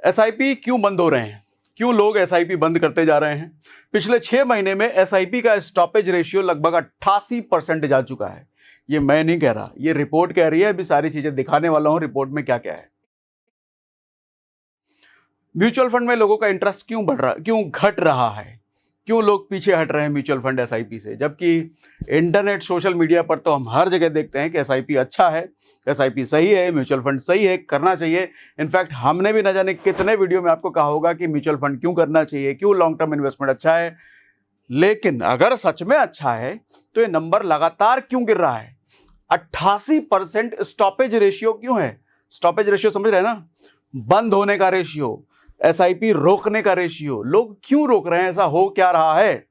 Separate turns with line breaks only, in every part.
SIP क्यों बंद हो रहे हैं, क्यों लोग एसआईपी बंद करते जा रहे हैं? पिछले 6 महीने में एसआईपी का स्टॉपेज रेशियो लगभग 88% जा चुका है। ये मैं नहीं कह रहा, ये रिपोर्ट कह रही है। अभी सारी चीजें दिखाने वाला हूं रिपोर्ट में क्या क्या है। म्यूचुअल फंड में लोगों का इंटरेस्ट क्यों बढ़ रहा, क्यों घट रहा है, क्यों लोग पीछे हट रहे हैं म्यूचुअल फंड एसआईपी से? जबकि इंटरनेट सोशल मीडिया पर तो हम हर जगह देखते हैं कि एसआईपी अच्छा है, एसआईपी सही है, म्यूचुअल फंड सही है, करना चाहिए। इनफैक्ट हमने भी न जाने कितने वीडियो में आपको कहा होगा कि म्यूचुअल फंड क्यों करना चाहिए, क्यों लॉन्ग टर्म इन्वेस्टमेंट अच्छा है। लेकिन अगर सच में अच्छा है तो ये नंबर लगातार क्यों गिर रहा है? 88% स्टॉपेज रेशियो क्यों है? स्टॉपेज रेशियो समझ रहे हैं ना, बंद होने का रेशियो, एसआईपी रोकने का रेशियो। लोग क्यों रोक रहे हैं, ऐसा हो क्या रहा है?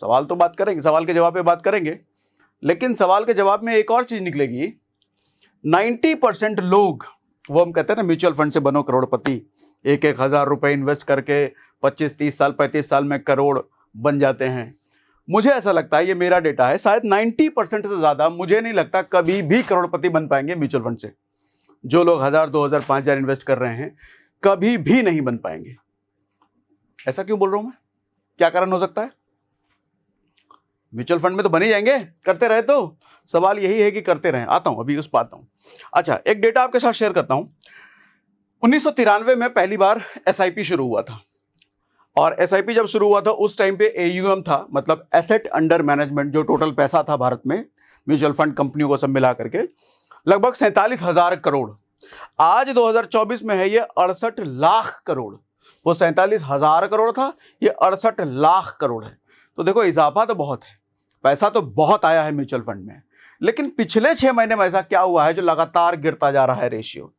सवाल तो बात करेंगे, सवाल के जवाब पे बात करेंगे, लेकिन सवाल के जवाब में एक और चीज निकलेगी। 90% लोग, वो हम कहते हैं ना म्यूचुअल फंड से बनो करोड़पति, 1,000 रुपए इन्वेस्ट करके 25-30 साल 35 साल में करोड़ बन जाते हैं। मुझे ऐसा लगता है, ये मेरा डेटा है, शायद 90% से ज्यादा मुझे नहीं लगता कभी भी करोड़पति बन पाएंगे म्यूचुअल फंड से। जो लोग 1,000 2,000 5,000 इन्वेस्ट कर रहे हैं कभी भी नहीं बन पाएंगे। ऐसा क्यों बोल रहा हूं मैं? क्या कारण हो सकता है? म्यूचुअल फंड में तो बन ही जाएंगे करते रहे तो। सवाल यही है कि करते रहें। आता हूं, अभी उस पर आता हूं। अच्छा, एक डेटा आपके साथ शेयर करता हूं। 1993 में पहली बार एसआईपी शुरू हुआ था, और एसआईपी जब शुरू हुआ था उस टाइम पे एयूएम था, मतलब एसेट अंडर मैनेजमेंट, जो टोटल पैसा था भारत में म्यूचुअल फंड कंपनियों को सब मिला करके, लगभग 47,000 करोड़। आज 2024 में है ये 68 लाख करोड़। वो 47,000 करोड़ था, ये 68 लाख करोड़ है। तो देखो, इजाफा तो बहुत है, पैसा तो बहुत आया है म्यूचुअल फंड में। लेकिन पिछले 6 महीने में ऐसा क्या हुआ है जो लगातार गिरता जा रहा है रेशियो?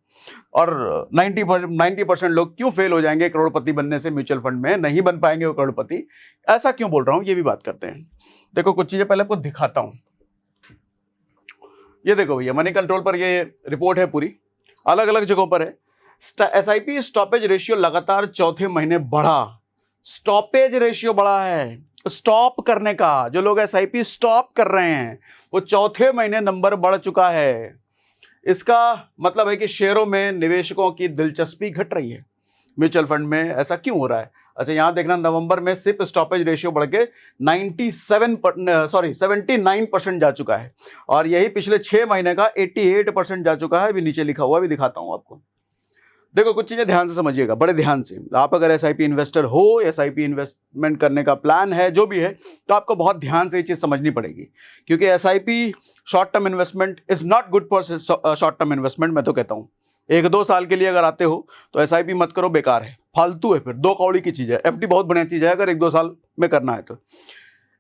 और 90% लोग क्यों फेल हो जाएंगे करोड़पति बनने से? म्यूचुअल फंड में नहीं बन पाएंगे वो करोड़पति। ऐसा क्यों बोल रहा हूं, ये भी बात करते हैं। देखो, कुछ चीजें पहले आपको दिखाता हूं। ये देखो भैया, मनी कंट्रोल पर ये रिपोर्ट है, पूरी अलग अलग जगहों पर है। एसआईपी स्टॉपेज रेशियो लगातार चौथे महीने बढ़ा। स्टॉपेज रेशियो बढ़ा है, स्टॉप करने का, जो लोग एसआईपी स्टॉप कर रहे हैं वो चौथे महीने नंबर बढ़ चुका है। इसका मतलब है कि शेयरों में निवेशकों की दिलचस्पी घट रही है म्यूचुअल फंड में। ऐसा क्यों हो रहा है? अच्छा, यहां देखना, नवंबर में सिर्फ स्टॉपेज रेशियो बढ़ के 79% जा चुका है, और यही पिछले 6 महीने का 88% जा चुका है। अभी नीचे लिखा हुआ भी दिखाता हूं आपको। देखो, कुछ चीजें ध्यान से समझिएगा, बड़े ध्यान से। आप अगर एसआईपी इन्वेस्टर हो, एसआईपी इन्वेस्टमेंट करने का प्लान है, जो भी है, तो आपको बहुत ध्यान से ये चीज समझनी पड़ेगी, क्योंकि SIP short term investment is not good for short term investment. मैं तो कहता हूं 1-2 साल के लिए अगर आते हो तो एसआईपी मत करो, बेकार है, फालतू है, फिर 2 कौड़ी की चीज है। एफडी बहुत बढ़िया चीज है अगर 1-2 साल में करना है तो।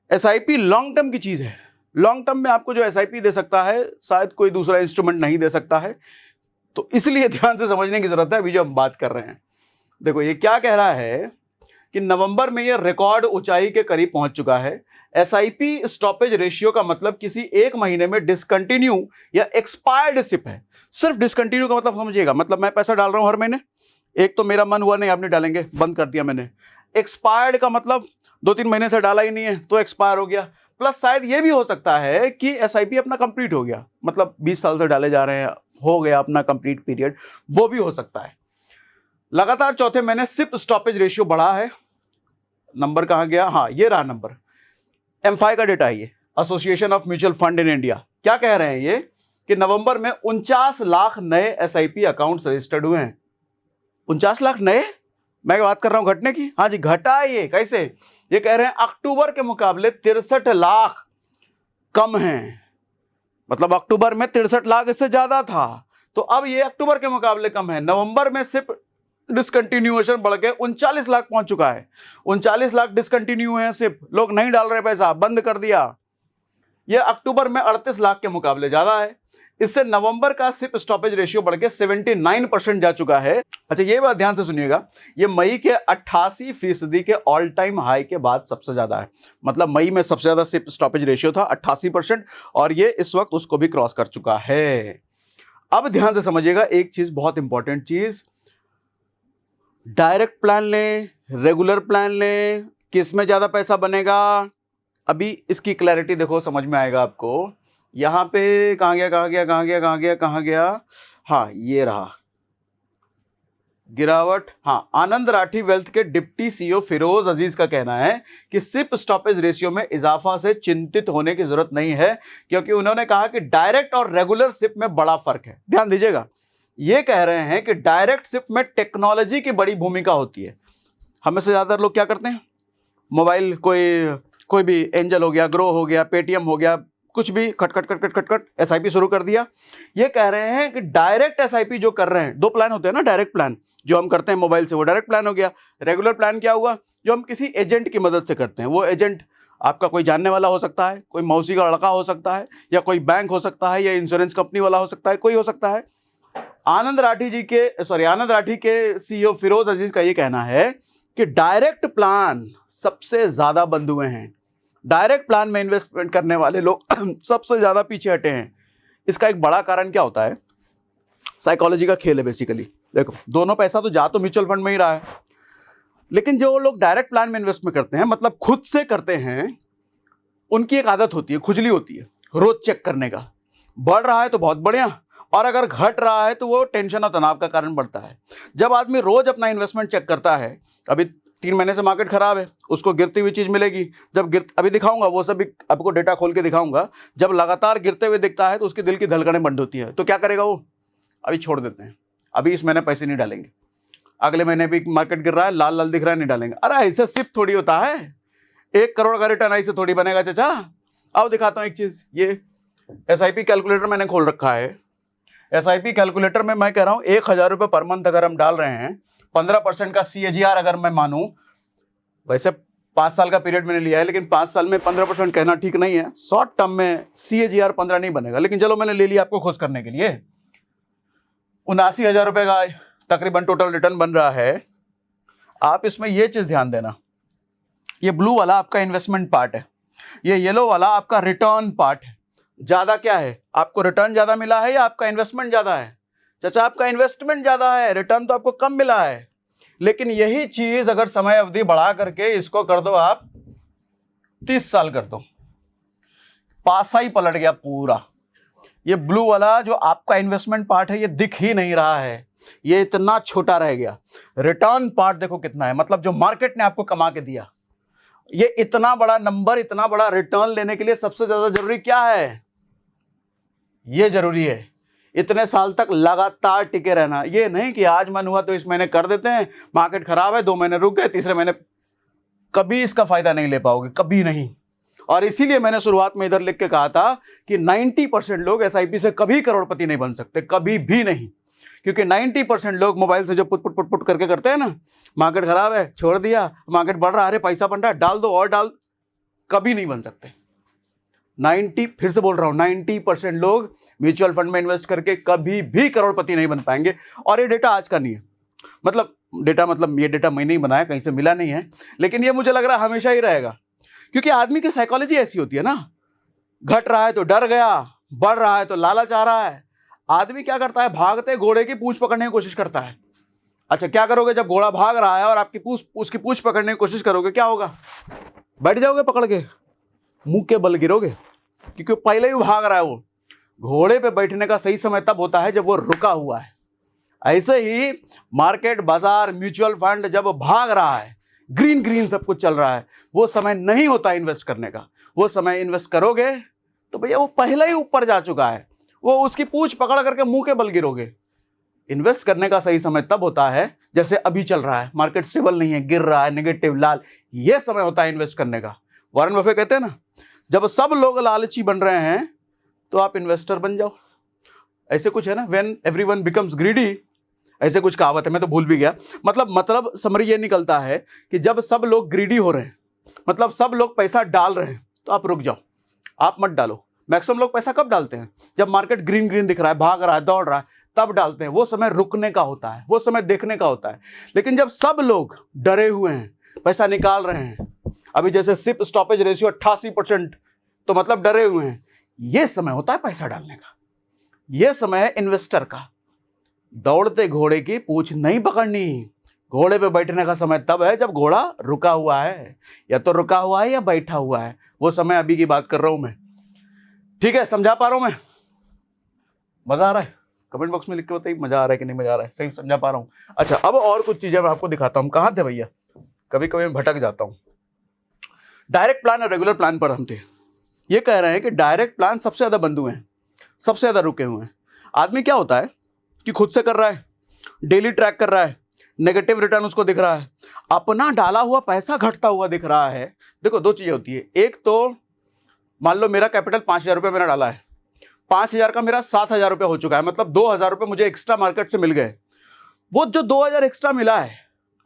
एसआईपी लॉन्ग टर्म की चीज है। लॉन्ग टर्म में आपको जो एसआईपी दे सकता है, शायद कोई दूसरा इंस्ट्रूमेंट नहीं दे सकता है। तो इसलिए ध्यान से समझने की जरूरत है अभी जो हम बात कर रहे हैं। देखो, ये क्या कह रहा है कि नवंबर में ये रिकॉर्ड ऊंचाई के करीब पहुंच चुका है। एसआईपी स्टॉपेज रेशियो का मतलब किसी एक महीने में डिसकंटिन्यू या एक्सपायर्ड सिप है। सिर्फ डिसकंटिन्यू का मतलब समझिएगा, मतलब मैं पैसा डाल रहा हूं हर महीने, एक तो मेरा मन हुआ नहीं, आपने डालेंगे, बंद कर दिया मैंने। एक्सपायर्ड का मतलब 2-3 महीने से डाला ही नहीं है तो एक्सपायर हो गया। प्लस शायद ये भी हो सकता है कि एसआईपी अपना कंप्लीट हो गया, मतलब 20 साल से डाले जा रहे हैं, हो गया अपना कंप्लीट पीरियड, वो भी हो सकता है। लगातार चौथे महीने सिप स्टॉपेज रेशियो बढ़ा है। नंबर कहां गया? हाँ, ये रहा नंबर। एमफाई का डेटा है ये, association of mutual fund in India. क्या कह रहे हैं ये कि नवंबर में 49 लाख नए एसआईपी अकाउंट्स रजिस्टर्ड हुए हैं। 49 लाख नए? मैं बात कर रहा हूं घटने की। हाँ जी, घटा है ये। कैसे? ये कह रहे हैं अक्टूबर के मुकाबले 63 लाख कम हैं। मतलब अक्टूबर में 63 लाख इससे ज्यादा था, तो अब ये अक्टूबर के मुकाबले कम है। नवंबर में सिर्फ डिसकंटिन्यूएशन बढ़ के 39 लाख पहुंच चुका है। 39 लाख डिसकंटिन्यू है, सिर्फ लोग नहीं डाल रहे, पैसा बंद कर दिया। ये अक्टूबर में 38 लाख के मुकाबले ज्यादा है। इससे नवंबर का सिप स्टॉपेज रेशियो बढ़ के 79% जा चुका है। अच्छा, ये बात ध्यान से सुनिएगा, ये मई के 88% के ऑल टाइम हाई के बाद सबसे ज्यादा है। मतलब मई में सबसे ज्यादा सिप स्टॉपेज रेशियो था 88%, और ये इस वक्त उसको भी क्रॉस कर चुका है। अब ध्यान से समझिएगा एक चीज, बहुत इंपॉर्टेंट चीज, डायरेक्ट प्लान लें, रेगुलर प्लान लें, किस में ज्यादा पैसा बनेगा? अभी इसकी क्लैरिटी देखो, समझ में आएगा आपको। यहां पे कहां गया? हाँ, ये रहा। गिरावट। हाँ, आनंद राठी वेल्थ के डिप्टी सीईओ फिरोज अजीज का कहना है कि सिप स्टॉपेज रेशियो में इजाफा से चिंतित होने की जरूरत नहीं है, क्योंकि उन्होंने कहा कि डायरेक्ट और रेगुलर सिप में बड़ा फर्क है। ध्यान दीजिएगा, ये कह रहे हैं कि डायरेक्ट सिप में टेक्नोलॉजी की बड़ी भूमिका होती है। हमें से ज्यादा लोग क्या करते हैं, मोबाइल, कोई भी एंजल हो गया, ग्रो हो गया, पेटीएम हो गया, कुछ भी खट खट खट खट खट खट एसआईपी शुरू कर दिया। ये कह रहे हैं कि डायरेक्ट एसआईपी जो कर रहे हैं, दो प्लान होते हैं ना, डायरेक्ट प्लान जो हम करते हैं मोबाइल से, वो डायरेक्ट प्लान हो गया। रेगुलर प्लान क्या हुआ, जो हम किसी एजेंट की मदद से करते हैं। वो एजेंट आपका कोई जानने वाला हो सकता है, कोई मौसी का लड़का हो सकता है, या कोई बैंक हो सकता है, या इंश्योरेंस कंपनी वाला हो सकता है, कोई हो सकता है। आनंद राठी के सीईओ फिरोज अजीज का ये कहना है कि डायरेक्ट प्लान सबसे ज्यादा बंद हुए हैं। डायरेक्ट प्लान में इन्वेस्टमेंट करने वाले लोग सबसे ज्यादा पीछे हटे हैं। इसका एक बड़ा कारण क्या होता है, साइकोलॉजी का खेल है बेसिकली। देखो, दोनों पैसा तो जा तो म्यूचुअल फंड में ही रहा है, लेकिन जो लोग डायरेक्ट प्लान में इन्वेस्टमेंट करते हैं, मतलब खुद से करते हैं, उनकी एक आदत होती है, खुजली होती है रोज चेक करने का। बढ़ रहा है तो बहुत बढ़िया, और अगर घट रहा है तो वो टेंशन और तनाव का कारण बढ़ता है। जब आदमी रोज अपना इन्वेस्टमेंट चेक करता है, अभी 3 महीने से मार्केट खराब है, उसको गिरती हुई चीज मिलेगी। जब अभी दिखाऊंगा, वो सब आपको डेटा खोल के दिखाऊंगा। जब लगातार गिरते हुए दिखता है तो उसके दिल की धड़कनें बंद होती है। तो क्या करेगा वो, अभी छोड़ देते हैं, अभी इस महीने पैसे नहीं डालेंगे, अगले महीने भी मार्केट गिर रहा है, लाल लाल दिख रहा है, नहीं डालेंगे। अरे ऐसे सिप थोड़ी होता है, 1 करोड़ का रिटर्न ऐसे थोड़ी बनेगा चाचा। आओ दिखाता हूं एक चीज, ये एसआईपी कैलकुलेटर मैंने खोल रखा है। एसआईपी कैलकुलेटर में मैं कह रहा हूं 1,000 रुपये पर मंथ अगर हम डाल रहे हैं, 15% का CAGR अगर मैं मानूं, वैसे 5 साल का पीरियड मैंने लिया है, लेकिन 5 साल में 15% कहना ठीक नहीं है। शॉर्ट टर्म में CAGR 15 नहीं बनेगा, लेकिन चलो मैंने ले लिया आपको खुश करने के लिए। 79,000 रुपये का तकरीबन टोटल रिटर्न बन रहा है। आप इसमें ये चीज ध्यान देना, ये ब्लू वाला आपका इन्वेस्टमेंट पार्ट है, ये येलो वाला आपका रिटर्न पार्ट है। ज्यादा क्या है, आपको रिटर्न ज्यादा मिला है या आपका इन्वेस्टमेंट ज्यादा है? चाचा आपका इन्वेस्टमेंट ज्यादा है, रिटर्न तो आपको कम मिला है। लेकिन यही चीज अगर समय अवधि बढ़ा करके इसको कर दो आप 30 साल कर दो, पासा ही पलट गया पूरा। ये ब्लू वाला जो आपका इन्वेस्टमेंट पार्ट है, ये दिख ही नहीं रहा है, ये इतना छोटा रह गया। रिटर्न पार्ट देखो कितना है, मतलब जो मार्केट ने आपको कमा के दिया, ये इतना बड़ा नंबर, इतना बड़ा रिटर्न लेने के लिए सबसे ज्यादा जरूरी क्या है? ये जरूरी है इतने साल तक लगातार टिके रहना। ये नहीं कि आज मन हुआ तो इस महीने कर देते हैं, मार्केट खराब है 2 महीने रुक गए, तीसरे महीने, कभी इसका फायदा नहीं ले पाओगे, कभी नहीं। और इसीलिए मैंने शुरुआत में इधर लिख के कहा था कि 90% लोग एसआईपी से कभी करोड़पति नहीं बन सकते, कभी भी नहीं। क्योंकि 90% लोग मोबाइल से जो पुट पुट पुट पुट करके करते हैं ना, मार्केट खराब है छोड़ दिया, मार्केट बढ़ रहा है, अरे पैसा बन रहा है डाल दो और डाल, कभी नहीं बन सकते। 90, फिर से बोल रहा हूं, 90% लोग म्यूचुअल फंड में इन्वेस्ट करके कभी भी करोड़पति नहीं बन पाएंगे। और ये डेटा आज का नहीं है, मतलब ये डेटा मैंने नहीं बनाया, कहीं से मिला नहीं है, लेकिन ये मुझे लग रहा है हमेशा ही रहेगा। क्योंकि आदमी की साइकोलॉजी ऐसी होती है ना, घट रहा है तो डर गया, बढ़ रहा है तो लालच आ रहा है। आदमी क्या करता है, भागते घोड़े की पूंछ पकड़ने की कोशिश करता है। अच्छा क्या करोगे, जब घोड़ा भाग रहा है और आपकी उसकी पूंछ पकड़ने की कोशिश करोगे, क्या होगा? बैठ जाओगे पकड़ के, मुंह के बल गिरोगे, क्योंकि पहले ही भाग रहा है। वो घोड़े पे बैठने का सही समय तब होता है जब वो रुका हुआ है। ऐसे ही मार्केट, बाजार, म्यूचुअल फंड जब भाग रहा है, ग्रीन ग्रीन सब कुछ चल रहा है, वो समय नहीं होता इन्वेस्ट करने का। वो समय इन्वेस्ट करोगे तो भैया वो पहले ही ऊपर जा चुका है, वो उसकी पूंछ पकड़ करके मुंह के बल गिरोगे। इन्वेस्ट करने का सही समय तब होता है जैसे अभी चल रहा है, मार्केट स्टेबल नहीं है, गिर रहा है, नेगेटिव लाल, ये समय होता है इन्वेस्ट करने का। वॉरेन बफे कहते हैं ना, जब सब लोग लालची बन रहे हैं तो आप इन्वेस्टर बन जाओ। ऐसे कुछ है ना, व्हेन एवरीवन बिकम्स ग्रीडी, ऐसे कुछ कहावत है, मैं तो भूल भी गया। मतलब समरी ये निकलता है कि जब सब लोग ग्रीडी हो रहे हैं, मतलब सब लोग पैसा डाल रहे हैं, तो आप रुक जाओ, आप मत डालो। मैक्सिमम लोग पैसा कब डालते हैं? जब मार्केट ग्रीन ग्रीन दिख रहा है, भाग रहा है, दौड़ रहा है, तब डालते हैं। वो समय रुकने का होता है, वो समय देखने का होता है। लेकिन जब सब लोग डरे हुए हैं, पैसा निकाल रहे हैं, अभी जैसे सिप स्टॉपेज रेशियो 88%, तो मतलब डरे हुए हैं, ये समय होता है पैसा डालने का। ये समय है इन्वेस्टर का। दौड़ते घोड़े की पूंछ नहीं पकड़नी, घोड़े पे बैठने का समय तब है जब घोड़ा रुका हुआ है, या तो रुका हुआ है या बैठा हुआ है। वो समय अभी की बात कर रहा हूं मैं, ठीक है? समझा पा रहा हूं मैं? मजा आ रहा है? कमेंट बॉक्स में लिख के बताइए मजा आ रहा है कि नहीं मजा आ रहा है, सही समझा पा रहा हूँ। अच्छा, अब और कुछ चीजें मैं आपको दिखाता हूँ। कहाँ थे भैया, कभी कभी मैं भटक जाता हूँ। डायरेक्ट प्लान और रेगुलर प्लान पर हम थे। ये कह रहे हैं कि डायरेक्ट प्लान सबसे ज्यादा बंधु हैं, सबसे ज्यादा रुके हुए हैं। आदमी क्या होता है कि खुद से कर रहा है, डेली ट्रैक कर रहा है, नेगेटिव रिटर्न उसको दिख रहा है, अपना डाला हुआ पैसा घटता हुआ दिख रहा है। देखो दो चीजें होती है, एक तो मान लो मेरा कैपिटल 5,000 रुपये मैंने डाला है, 5,000 का मेरा 7,000 रुपये हो चुका है, मतलब 2,000 रुपये मुझे एक्स्ट्रा मार्केट से मिल गए। वो जो 2,000 एक्स्ट्रा मिला है,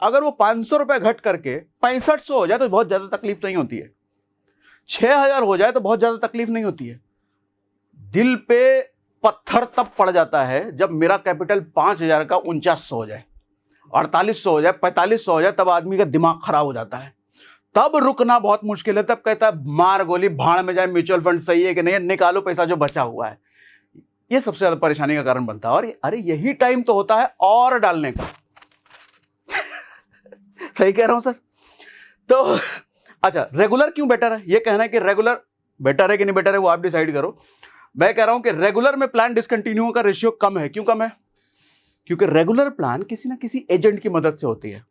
अगर वो 500 रुपये घट करके 6500 हो जाए तो बहुत ज्यादा तकलीफ नहीं होती है, 6,000 हो जाए तो बहुत ज्यादा तकलीफ नहीं होती है। दिल पे पत्थर तब पड़ जाता है जब मेरा कैपिटल 5,000 का 4900 हो जाए, 4800 हो जाए, 4500 हो जाए, तब आदमी का दिमाग खराब हो जाता है, तब रुकना बहुत मुश्किल है। तब कहता है मार गोली भाड़ में जाए, म्यूचुअल फंड सही है कि नहीं, निकालो पैसा जो बचा हुआ है। ये सबसे ज्यादा परेशानी का कारण बनता है। और अरे यही टाइम तो होता है और डालने का। सही कह रहा हूं सर? तो अच्छा, रेगुलर क्यों बेटर है? ये कहना है कि रेगुलर बेटर है कि नहीं बेटर है, वो आप डिसाइड करो। मैं कह रहा हूं कि रेगुलर में प्लान डिसकंटिन्यू का रेशियो कम है। क्यों कम है? क्योंकि रेगुलर प्लान किसी ना किसी एजेंट की मदद से होती है।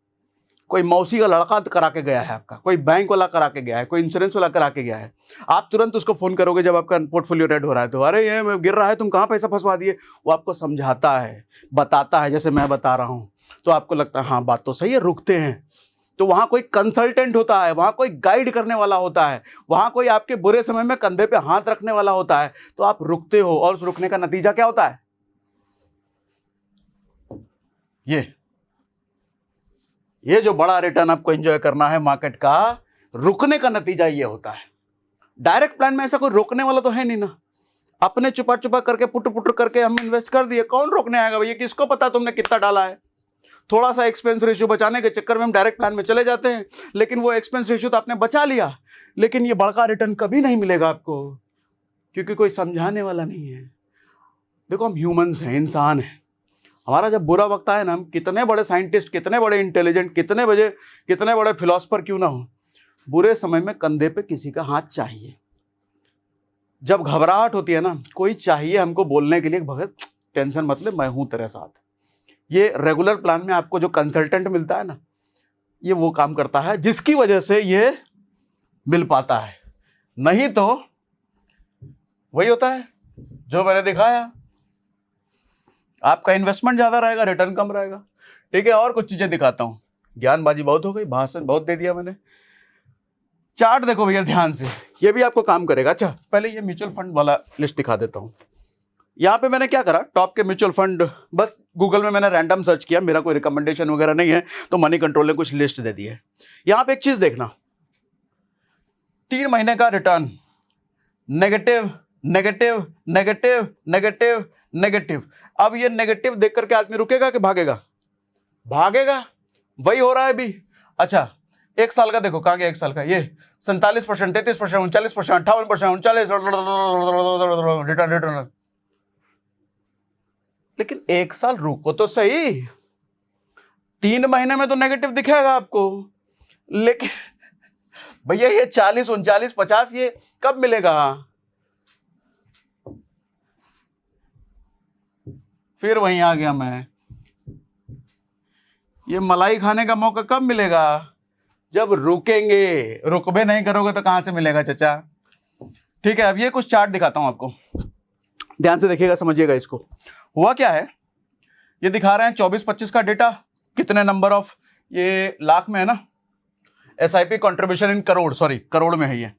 कोई मौसी का लड़का करा के गया है आपका, कोई बैंक वाला करा के गया है, कोई इंश्योरेंस वाला करा के गया है। आप तुरंत उसको फोन करोगे जब आपका पोर्टफोलियो रेड हो रहा है तो, अरे ये गिर रहा है, तुम कहाँ पैसा फंसवा दिए। वो आपको समझाता है, बताता है, जैसे मैं बता रहा हूं, तो आपको लगता है हाँ बात तो सही है, रुकते हैं। तो वहां कोई कंसल्टेंट होता है, वहां कोई गाइड करने वाला होता है, वहां कोई आपके बुरे समय में कंधे पे हाथ रखने वाला होता है, तो आप रुकते हो। और उस रुकने का नतीजा क्या होता है? ये जो बड़ा रिटर्न आपको एंजॉय करना है मार्केट का, रुकने का नतीजा ये होता है। डायरेक्ट प्लान में ऐसा कोई रोकने वाला तो है नहीं ना। अपने छुपा छुपा करके पुट पुट करके हम इन्वेस्ट कर दिए, कौन रोकने आएगा भैया? किसको पता तुमने कितना डाला है? थोड़ा सा एक्सपेंस रेशियो बचाने के चक्कर में हम डायरेक्ट प्लान में चले जाते हैं, लेकिन वो एक्सपेंस रेशियो तो आपने बचा लिया, लेकिन ये बड़का रिटर्न कभी नहीं मिलेगा आपको, क्योंकि कोई समझाने वाला नहीं है। देखो हम ह्यूमंस हैं, इंसान हैं। हमारा जब बुरा वक्त आए ना, हम कितने बड़े साइंटिस्ट, कितने बड़े इंटेलिजेंट, कितने बड़े फिलोसफर क्यों ना हो, बुरे समय में कंधे पे किसी का हाथ चाहिए। जब घबराहट होती है ना, कोई चाहिए हमको बोलने के लिए, भगत टेंशन मत ले, मैं हूं तेरे साथ। ये रेगुलर प्लान में आपको जो कंसल्टेंट मिलता है ना, ये वो काम करता है, जिसकी वजह से ये मिल पाता है। नहीं तो वही होता है जो मैंने दिखाया, आपका इन्वेस्टमेंट ज्यादा रहेगा, रिटर्न कम रहेगा। ठीक है, और कुछ चीजें दिखाता हूं। ज्ञानबाजी बहुत हो गई, भाषण बहुत दे दिया मैंने। चार्ट देखो भैया ध्यान से, ये भी आपको काम करेगा। अच्छा, पहले ये म्यूचुअल फंड वाला लिस्ट दिखा देता हूं। यहाँ पे मैंने क्या करा, टॉप के म्यूचुअल फंड बस गूगल में मैंने रैंडम सर्च किया, मेरा कोई रिकमेंडेशन वगैरह नहीं है, तो मनी कंट्रोल ने कुछ लिस्ट दे दी है। यहाँ पे एक चीज देखना, 3 महीने का return negative negative negative negative negative. अब ये नेगेटिव देख करके आदमी रुकेगा कि भागेगा? भागेगा। वही हो रहा है अभी। अच्छा, 1 साल का देखो, कहाँ गया 1 साल का? ये 47%, 33%, 39%, 58%, 39 रिटर्न रिटर्न। लेकिन 1 साल रुको तो सही, 3 महीने में तो नेगेटिव दिखेगा आपको, लेकिन भैया ये 40, 39, 50 ये कब मिलेगा? फिर वहीं आ गया मैं, ये मलाई खाने का मौका कब मिलेगा? जब रुकेंगे। रुकबे नहीं करोगे तो कहां से मिलेगा चाचा? ठीक है, अब ये कुछ चार्ट दिखाता हूं आपको, ध्यान से देखिएगा, समझिएगा इसको। हुआ क्या है, ये दिखा रहे हैं 24-25 का डेटा, कितने नंबर ऑफ, ये लाख में है ना, SIP contribution in crore, sorry crore में है ये।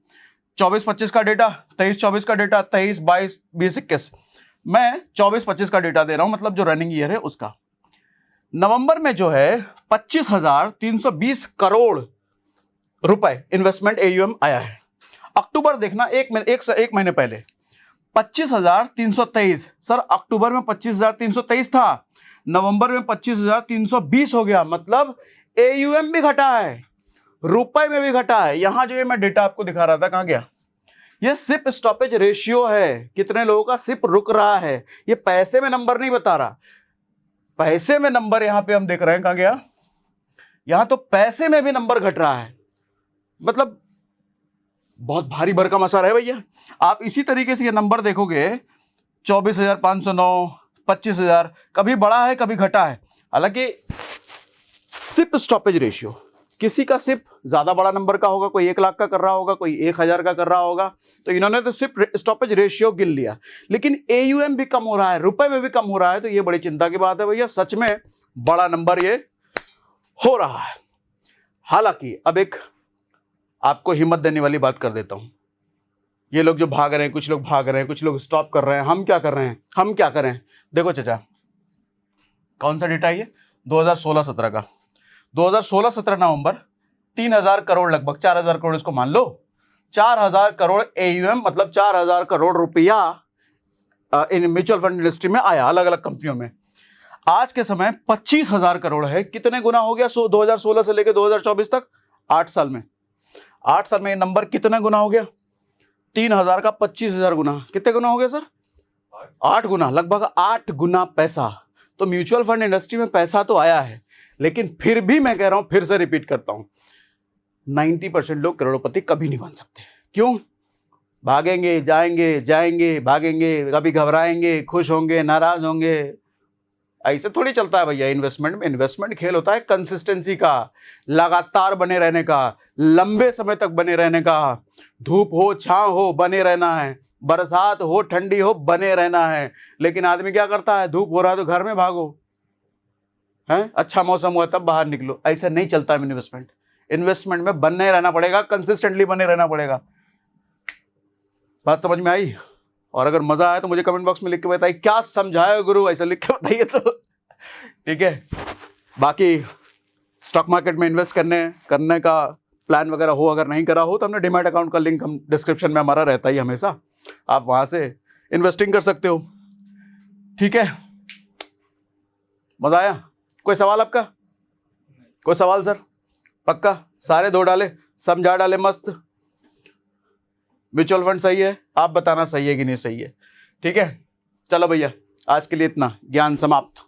24-25 का डेटा, 23-24 का डेटा, 23, 22, 20, 21। मैं 24-25 का डेटा दे रहा हूं, मतलब जो रनिंग ईयर है उसका। नवंबर में जो है 25,320 करोड़ रुपए इन्वेस्टमेंट एयूएम आया है। अक्टूबर देखना, एक महीने पहले 25,323। सर अक्टूबर में 25,323 था, नवंबर में 25,320 हो गया, मतलब एयूएम भी घटा है, रुपए में भी घटा है। यहां जो ये मैं डेटा आपको दिखा रहा था, कहां गया? ये सिप स्टॉपेज रेशियो है, कितने लोगों का सिप रुक रहा है। ये पैसे में नंबर नहीं बता रहा, पैसे में नंबर यहां पे हम देख रहे हैं, कहां गया? यहां तो पैसे में भी नंबर घट रहा है, मतलब बहुत भारी भरकम असर है भैया। आप इसी तरीके से ये नंबर देखोगे, 24,509, 25,000, कभी बढ़ा है कभी घटा है। हालांकि सिप स्टॉपेज रेशियो, किसी का सिप ज्यादा बड़ा नंबर का होगा, कोई 1 लाख का कर रहा होगा, कोई 1,000 का कर रहा होगा, तो इन्होंने तो सिप स्टॉपेज रेशियो गिन लिया, लेकिन AUM भी कम हो रहा है, रुपए में भी कम हो रहा है, तो ये बड़ी चिंता की बात है भैया, सच में बड़ा नंबर ये हो रहा है। हालांकि अब एक आपको हिम्मत देने वाली बात कर देता हूं, ये लोग जो भाग रहे हैं, कुछ लोग भाग रहे हैं, कुछ लोग स्टॉप कर रहे हैं, हम क्या कर रहे हैं, हम क्या करें। देखो चाचा, कौन सा डेटा है ये, 2016-17 का, 2016-17 नवंबर, 3,000 करोड़ लगभग, 4,000 करोड़ इसको मान लो, 4,000 करोड़ AUM, मतलब 4,000 करोड़ रुपया इन म्यूचुअल फंड इंडस्ट्री में आया, अलग अलग कंपनियों में। आज के समय 25,000 करोड़ है, कितने गुना हो गया 2016 से लेकर 2024 तक, 8 साल में, 8 साल में ये नंबर कितना गुना हो गया, 3,000 का 25,000 गुना, कितने गुना हो गया सर, 8 गुना, लगभग 8 गुना पैसा। तो म्यूचुअल फंड इंडस्ट्री में पैसा तो आया है, लेकिन फिर भी मैं कह रहा हूं, फिर से रिपीट करता हूं, 90% लोग करोड़पति कभी नहीं बन सकते। क्यों, भागेंगे जाएंगे, जाएंगे भागेंगे, कभी घबराएंगे, खुश होंगे, नाराज होंगे, ऐसे थोड़ी चलता है भैया। इन्वेस्टमेंट में, इन्वेस्टमेंट खेल होता है कंसिस्टेंसी का, लगातार बने रहने का, लंबे समय तक बने रहने का, धूप हो छांव हो बने रहना है, बरसात हो ठंडी हो बने रहना है। लेकिन आदमी क्या करता है, धूप हो रहा है तो घर में भागो, है अच्छा मौसम हुआ तब बाहर निकलो, ऐसा नहीं चलता है इन्वेस्टमेंट। इन्वेस्टमेंट में बने रहना पड़ेगा, कंसिस्टेंटली बने रहना पड़ेगा। बात समझ में आई? और अगर मजा आया तो मुझे कमेंट बॉक्स में लिख के बताइए, क्या समझाया गुरु, ऐसा लिख के बताइए तो ठीक है। बाकी स्टॉक मार्केट में इन्वेस्ट करने का प्लान वगैरह हो, अगर नहीं करा हो तो हमने डीमैट अकाउंट का लिंक हम डिस्क्रिप्शन में हमारा रहता ही हमेशा, आप वहां से इन्वेस्टिंग कर सकते हो। ठीक है, मजा आया? कोई सवाल आपका? कोई सवाल सर? पक्का सारे धो डाले, समझा डाले मस्त। म्यूचुअल फंड सही है, आप बताना सही है कि नहीं सही है। ठीक है, चलो भैया आज के लिए इतना, ज्ञान समाप्त।